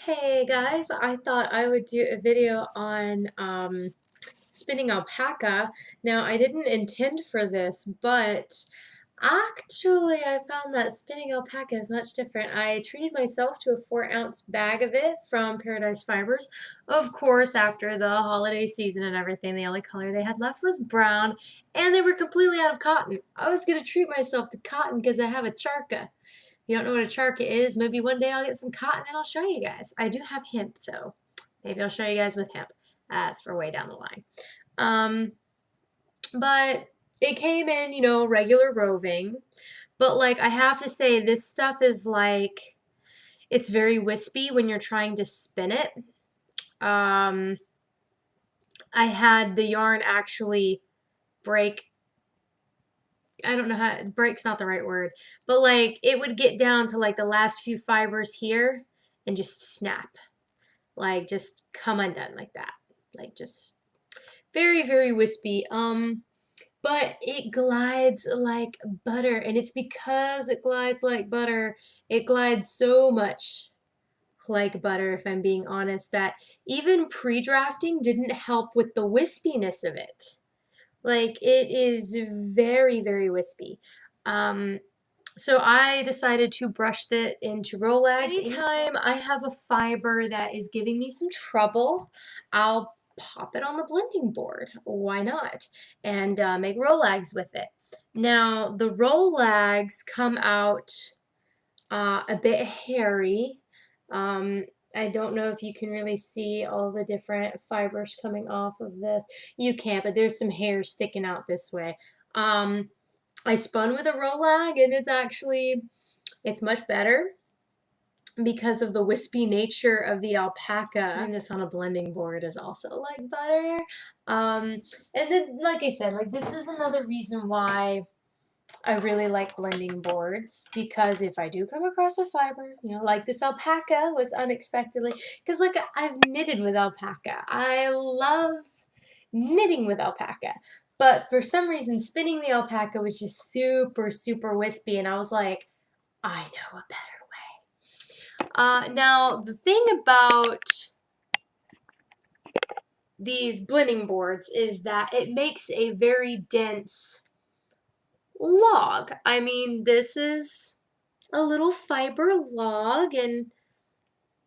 Hey guys, I thought I would do a video on spinning alpaca. Now, I didn't intend for this, but actually I found that spinning alpaca is much different. I treated myself to a 4-ounce bag of it from Paradise Fibers. Of course, after the holiday season and everything, the only color they had left was brown, and they were completely out of cotton. I was going to treat myself to cotton because I have a charka. You don't know what a charka is, maybe one day I'll get some cotton and I'll show you guys. I do have hemp though. Maybe I'll show you guys with hemp. That's for way down the line. But it came in, regular roving. But like I have to say, this stuff is like, it's very wispy when you're trying to spin it. I had the yarn actually break. I don't know how, break's not the right word, but like it would get down to like the last few fibers here and just snap, like just come undone like that, like just very, very wispy. But it glides like butter, and it's because it glides like butter, it glides so much like butter, if I'm being honest, that even pre-drafting didn't help with the wispiness of it. Like it is very, very wispy. So I decided to brush it into rolags. Anytime I have a fiber that is giving me some trouble, I'll pop it on the blending board. Why not? And make rolags with it. Now the rolags come out a bit hairy. I don't know if you can really see all the different fibers coming off of this. You can't, but there's some hair sticking out this way. I spun with a rolag, and it's much better because of the wispy nature of the alpaca. Putting this on a blending board is also like butter. And then, like I said, like this is another reason why I really like blending boards, because if I do come across a fiber, like this alpaca was unexpectedly, because like I've knitted with alpaca. I love knitting with alpaca. But for some reason, spinning the alpaca was just super, super wispy, and I was like, I know a better way. Now, the thing about these blending boards is that it makes a very dense log. I mean, this is a little fiber log, and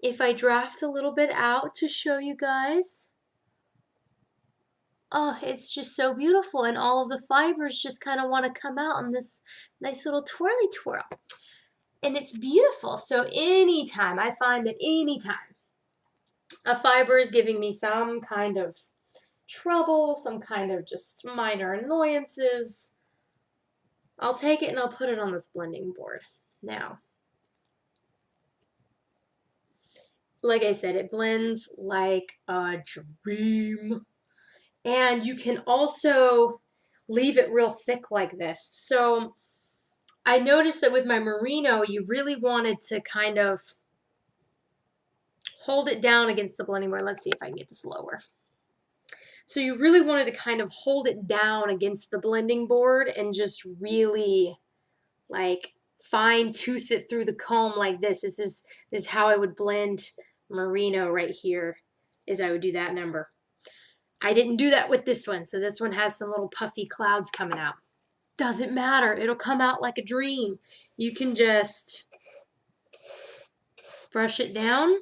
if I draft a little bit out to show you guys, oh, it's just so beautiful, and all of the fibers just kind of want to come out in this nice little twirly twirl, and it's beautiful. So anytime, I find that anytime a fiber is giving me some kind of trouble, some kind of just minor annoyances, I'll take it and I'll put it on this blending board. Now, like I said, it blends like a dream. And you can also leave it real thick like this. So I noticed that with my merino, you really wanted to kind of hold it down against the blending board. Let's see if I can get this lower. So you really wanted to kind of hold it down against the blending board and just really like fine tooth it through the comb like this. This is how I would blend merino right here, is I would do that number. I didn't do that with this one, so this one has some little puffy clouds coming out. Doesn't matter, it'll come out like a dream. You can just brush it down,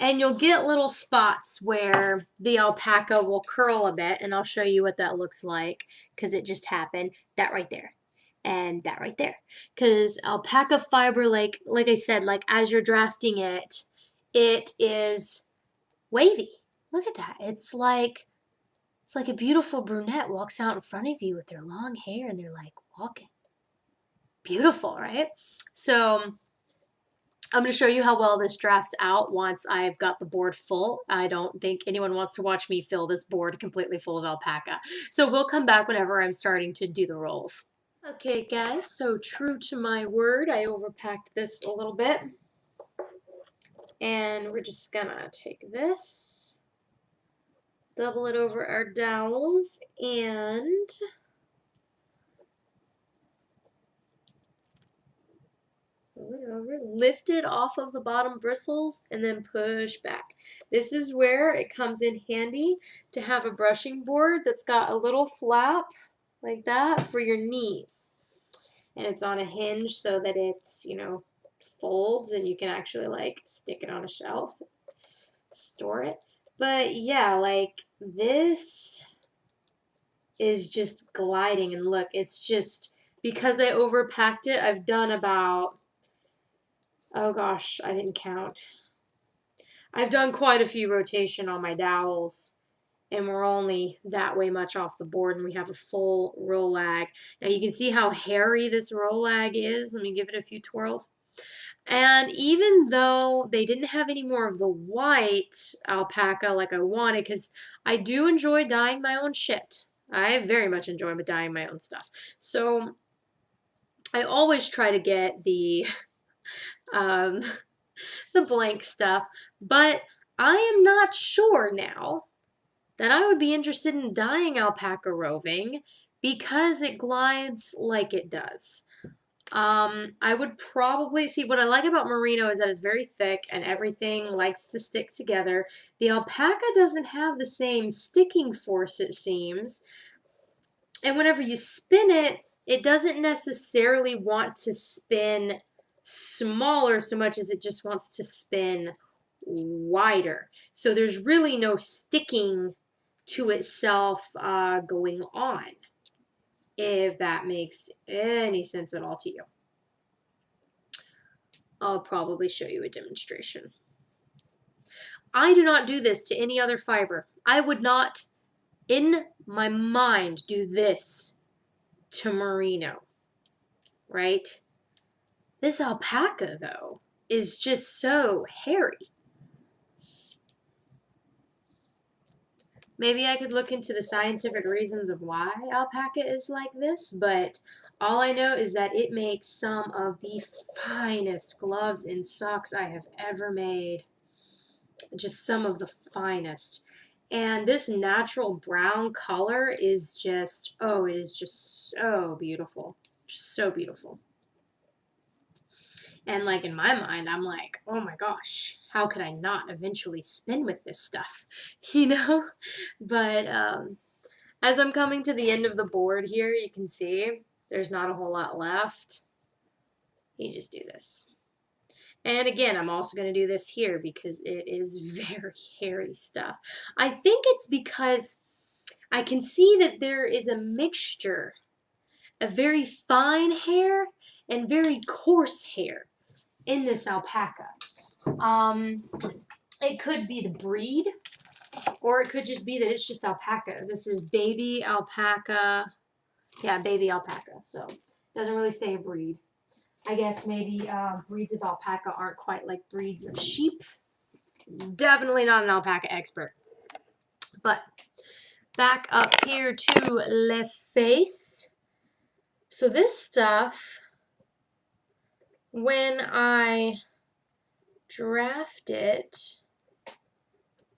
and you'll get little spots where the alpaca will curl a bit, and I'll show you what that looks like, because it just happened. That right there. And that right there. Because alpaca fiber, like I said, like as you're drafting it, it is wavy. Look at that. It's like a beautiful brunette walks out in front of you with their long hair and they're like walking. Beautiful, right? So I'm going to show you how well this drafts out once I've got the board full. I don't think anyone wants to watch me fill this board completely full of alpaca. So we'll come back whenever I'm starting to do the rolls. Okay guys, so true to my word, I overpacked this a little bit. And we're just gonna take this, double it over our dowels, and it over, lift it off of the bottom bristles, and then push back. This is where it comes in handy to have a brushing board that's got a little flap like that for your knees. And it's on a hinge so that it's, folds and you can actually like stick it on a shelf, store it. But yeah, like this is just gliding, and look, it's just because I overpacked it. I've done about, oh gosh, I didn't count. I've done quite a few rotation on my dowels, and we're only that way much off the board, and we have a full rolag. Now you can see how hairy this rolag is. Let me give it a few twirls. And even though they didn't have any more of the white alpaca like I wanted, because I do enjoy dyeing my own shit. I very much enjoy dyeing my own stuff. So I always try to get the um, the blank stuff, but I am not sure now that I would be interested in dyeing alpaca roving because it glides like it does. I would probably see what I like about merino is that it's very thick and everything likes to stick together. The alpaca doesn't have the same sticking force, it seems. And whenever you spin it, it doesn't necessarily want to spin smaller so much as it just wants to spin wider. So there's really no sticking to itself going on, if that makes any sense at all to you. I'll probably show you a demonstration. I do not do this to any other fiber. I would not, in my mind, do this to merino, right? This alpaca, though, is just so hairy. Maybe I could look into the scientific reasons of why alpaca is like this, but all I know is that it makes some of the finest gloves and socks I have ever made. Just some of the finest. And this natural brown color is just, oh, it is just so beautiful. Just so beautiful. And like in my mind, I'm like, oh my gosh, how could I not eventually spin with this stuff? But as I'm coming to the end of the board here, you can see there's not a whole lot left. You just do this. And again, I'm also going to do this here because it is very hairy stuff. I think it's because I can see that there is a mixture of very fine hair and very coarse hair in this alpaca. It could be the breed, or it could just be that it's just alpaca. This is baby alpaca. Yeah, baby alpaca. So it doesn't really say a breed. I guess maybe breeds of alpaca aren't quite like breeds of sheep. Definitely not an alpaca expert. But back up here to le face. So this stuff, when I draft it,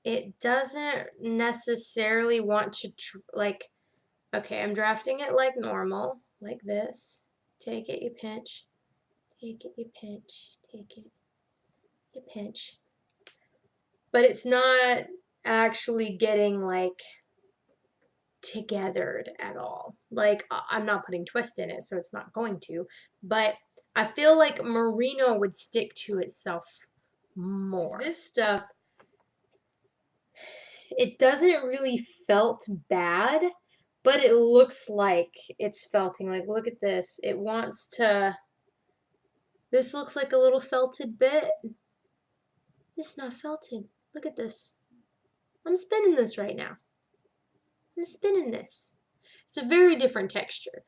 it doesn't necessarily want to, like, okay, I'm drafting it like normal, like this. Take it, you pinch. Take it, you pinch. Take it, you pinch. But it's not actually getting, like, togethered at all. Like, I'm not putting twist in it, so it's not going to. But I feel like merino would stick to itself more. This stuff, it doesn't really felt bad, but it looks like it's felting. Like, look at this. It wants to... This looks like a little felted bit. This is not felted. Look at this. I'm spinning this right now. I'm spinning this. It's a very different texture.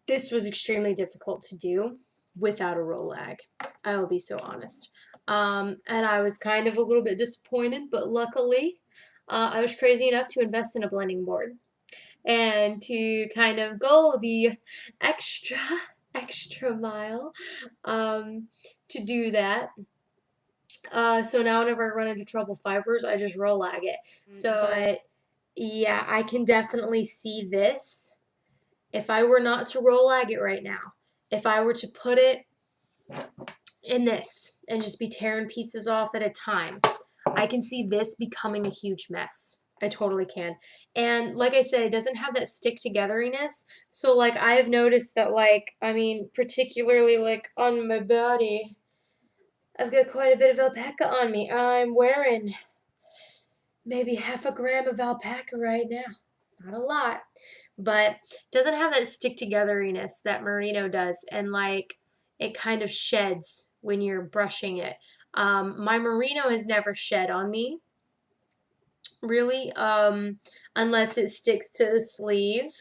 This was extremely difficult to do without a rolag. I will be so honest. And I was kind of a little bit disappointed, but luckily I was crazy enough to invest in a blending board and to kind of go the extra mile to do that. So now whenever I run into trouble fibers, I just rolag it. So, but yeah, I can definitely see this. If I were not to rolag it right now, if I were to put it in this and just be tearing pieces off at a time, I can see this becoming a huge mess. I totally can. And like I said, it doesn't have that stick togetheriness. So like I've noticed that, like, I mean, particularly like on my body, I've got quite a bit of alpaca on me. I'm wearing maybe half a gram of alpaca right now. Not a lot, but doesn't have that stick togetheriness that merino does, and like it kind of sheds when you're brushing it. My merino has never shed on me, really, unless it sticks to the sleeve.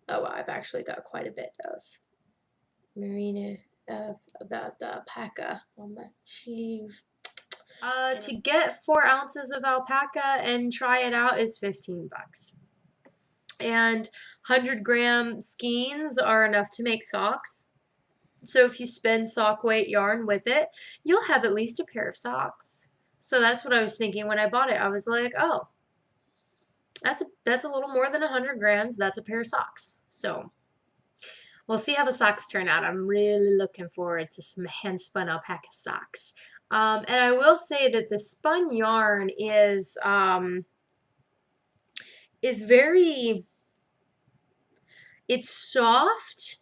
Oh, I've actually got quite a bit of merino of about the alpaca on my sleeve. To get 4 ounces of alpaca and try it out is $15. And 100-gram skeins are enough to make socks. So if you spend sock weight yarn with it, you'll have at least a pair of socks. So that's what I was thinking when I bought it. I was like, oh, that's a little more than 100 grams. That's a pair of socks. So we'll see how the socks turn out. I'm really looking forward to some hand-spun alpaca socks. And I will say that the spun yarn is very, it's soft,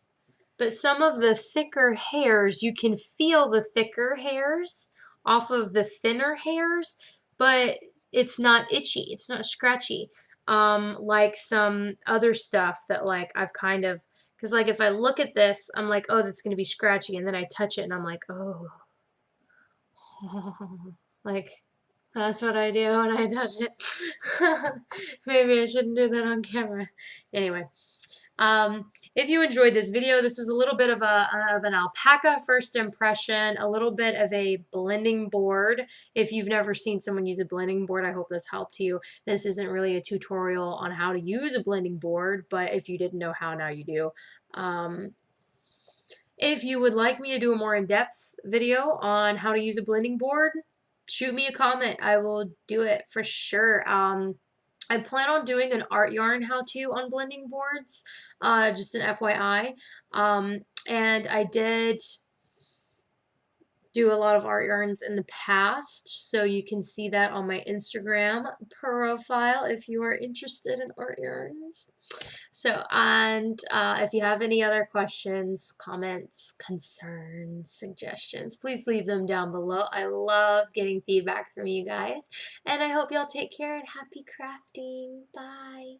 but some of the thicker hairs, you can feel the thicker hairs off of the thinner hairs, but it's not itchy, it's not scratchy. Like some other stuff that like I've kind of, because like if I look at this, I'm like, oh, that's going to be scratchy, and then I touch it and I'm like, oh, like that's what I do when I touch it. Maybe I shouldn't do that on camera. Anyway. If you enjoyed this video, this was a little bit of an alpaca first impression, a little bit of a blending board. If you've never seen someone use a blending board, I hope this helped you. This isn't really a tutorial on how to use a blending board, but if you didn't know how, now you do. If you would like me to do a more in-depth video on how to use a blending board, shoot me a comment. I will do it for sure. I plan on doing an art yarn how-to on blending boards, just an FYI. And I did do a lot of art yarns in the past, so you can see that on my Instagram profile if you are interested in art yarns. So, and if you have any other questions, comments, concerns, suggestions, please leave them down below. I love getting feedback from you guys, and I hope y'all take care and happy crafting. Bye.